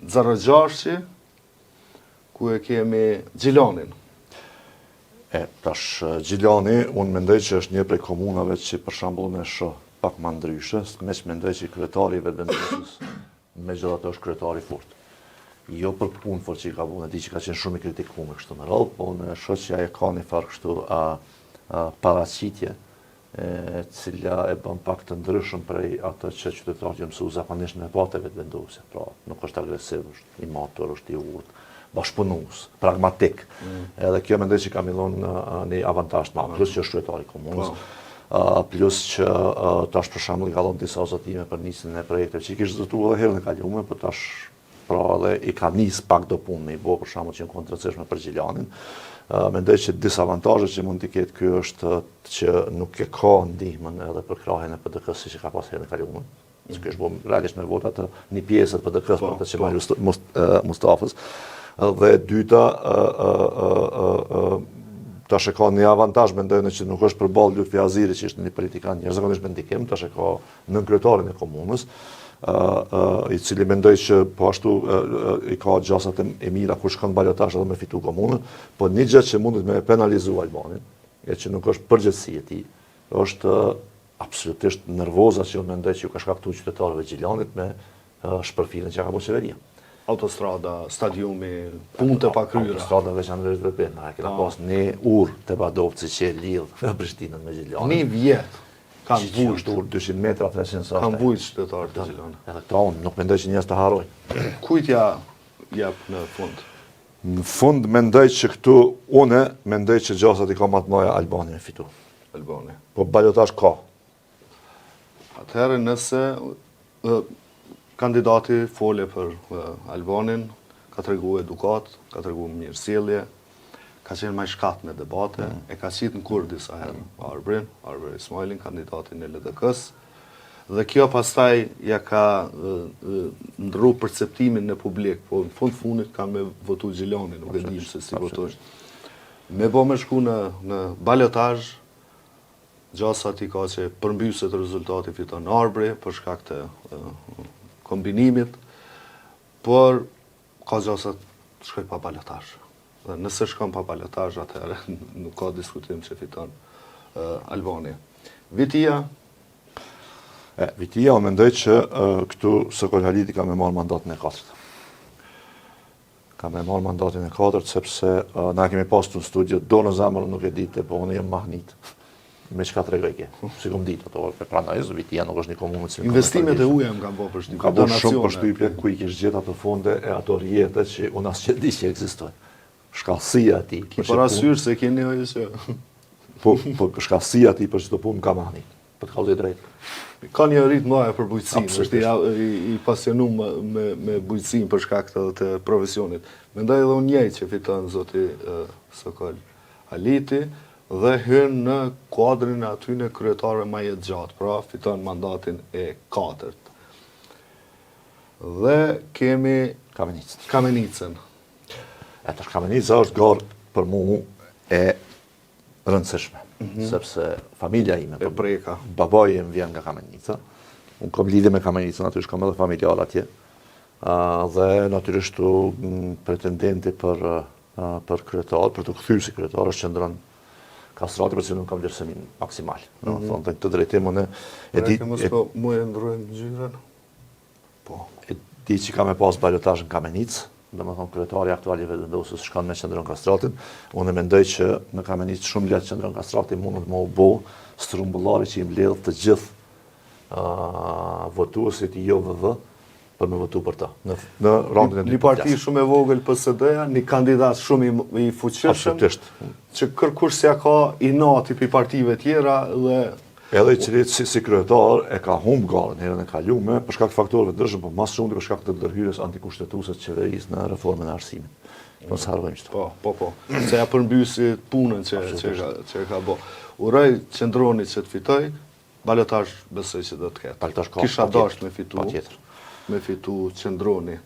Xarrëgjashi, ku e kemi Gjilanin. Tash Gjilani, unë mendoj që është një prej komunave që për shembull e shoh pak më ndryshe, me që mendoj që kryetari i vetëvendosjes megjithatë është kryetari fort. Jo për punë fort që i ka bënë, di që ka qenë shumë i kritikuar kështu me radhë, po në shoh që ai ka një farë kështu paraqitje cila e bën pak të ndryshëm prej atë që qytetarët janë mësuar zakonisht me patë vetëvendosje. Pra, nuk është agresiv, është i matur, është i urtë, bashkëpunues, pragmatik. Edhe kjo mendoj që ka më dhënë një avantazh të madh, plus që është kryetari i komunës. Plus që tash për shembull ka dhënë disa zotime për nisjen e projekteve që i kishte zotuar edhe herën e kaluar, por tash pra edhe i ka nis pak do punë me i bë për shembull që në kontracesh për Gjilanin. Mendoj që disavantazhet që mund të ketë ky është që nuk e ka ndihmën edhe për krahjen e PDK-s që ka pas herën e kaluar. Që është bërë realisht me vota të një pjesë të PDK-s për të që marrë Mustafës. Dhe dyta, tash e ka një avantazh mendoj që nuk është përballë Lutfi Aziri që ishte një politikan jashtëzakonisht me ndikim, tash e ka nën kryetarin e komunës, i cili mendoj që po ashtu i ka gjasat e mira kur shkon balotazh edhe me fitu komunën, po një gjë që mundet me penalizu Albanin, e që nuk është përgjegjësia e tij, është absolutisht nervoza që unë mendoj që ju ka shkaktuar qytetarëve Gjilanit me shpërfilljen që ka bërë qeveria. Autostrada, stadiumi, punë të pakryera. Autostrada veçanërisht vetëm, ai kena pas një urë te Badovci që e lidh Prishtinën me Gjilanin. Një vjet kanë vujt urë 200 metra 300 sa. Kanë vujt qytetarët të Gjilanit. Edhe këta unë nuk mendoj që njerëz të harrojnë. Kujt ja jep në fund? Në fund mendoj që këtu unë mendoj që gjasat i ka më të mëdha Albani me fitu. Albani. Po balotazh ka. Atëherë nëse kandidati fole për Albanin, ka treguar edukat, ka treguar mirësjellje, ka qenë më i shkat në debate, e ka qitë në kur disa herë Arbrin Ismailin, kandidatin e LDK-s, dhe kjo pastaj ja ka ndrru perceptimin në publik, po në fundit ka me votu Gjilanin, nuk e dim se si votosh. Me bo me shku në balotazh, gjasat i ka që përmbyset rezultati fiton Arbri për shkak të kombinimit, por ka gjasat shkoj pa balotazh. Dhe nëse shkon pa balotazh, atëherë nuk ka diskutim që fiton Albani. Vitia? Vitia, unë mendoj që këtu Sokol Haliti ka me marrë mandatin e 4. Ka me marrë mandatin e 4, sepse na kemi pas të në studio, do në zemër nuk e dite, po unë jem mahnit. Me çka tregoj ke. Si kom ditë ato, prandaj Vitia nuk është një komunë që investimet e huaja më kanë bërë përshtypje. Ka bërë shumë përshtypje ku i kish gjetë ato fonde e ato rrjete që unë as që di që ekzistojnë. Shkallësia e tij. Ki parasysh se keni ajo që po shkallësia e tij për çdo punë ka mahnit. Për të thënë drejt. Ka një rit mëdha për bujqësinë, është i pasionuar me bujqësinë për shkak të profesionit. Mendoj edhe unë njëjtë që fiton zoti Sokol Haliti dhe hyn në kuadrin e aty në kryetare më jetë gjatë, pra fiton mandatin e 4. Dhe kemi Kamenicën. Tash Kamenica është garë për mua e rëndësishme, sepse familja ime, babai im vjen nga Kamenica, unë kam lidhje me Kamenicën, aty shkam edhe familjar atje, dhe natyrisht pretendenti për kryetar, për të kthyer si kryetar është qendron Kastrati, për që nuk kam vlerësimin maksimal. Thonë të këtë drejtim, unë e di... Po mu e ndrojnë gjyren? Po. E di që ka me pas balotazh në Kamenicë, dhe më thonë kryetari aktual i vetëvendosjes shkon me qendron Kastratin, unë mendoj që në Kamenicë shumë lehtë qendron Kastrati mundet më u bë strumbullari që i mbledh të gjithë votuesit i JVV për me votu për ta. Në rondin e një parti shumë e vogël PSD-ja, një kandidat shumë i fuqishëm, që kërkush s'ja ka i nati për partive tjera dhe... Edhe i cili si kryetar e ka humb garën herën e kaluar për shkak të faktorëve të ndryshëm, por më shumë për shkak të ndërhyrjes antikushtetuese të qeverisë në reformën e arsimit. Po sa harrojmë këtu. Po. Se ja përmbysi punën që ka bë. Uroj qendronit që të fitoj, balotazh besoj që do të ketë. Kisha dashur me fitu qendroni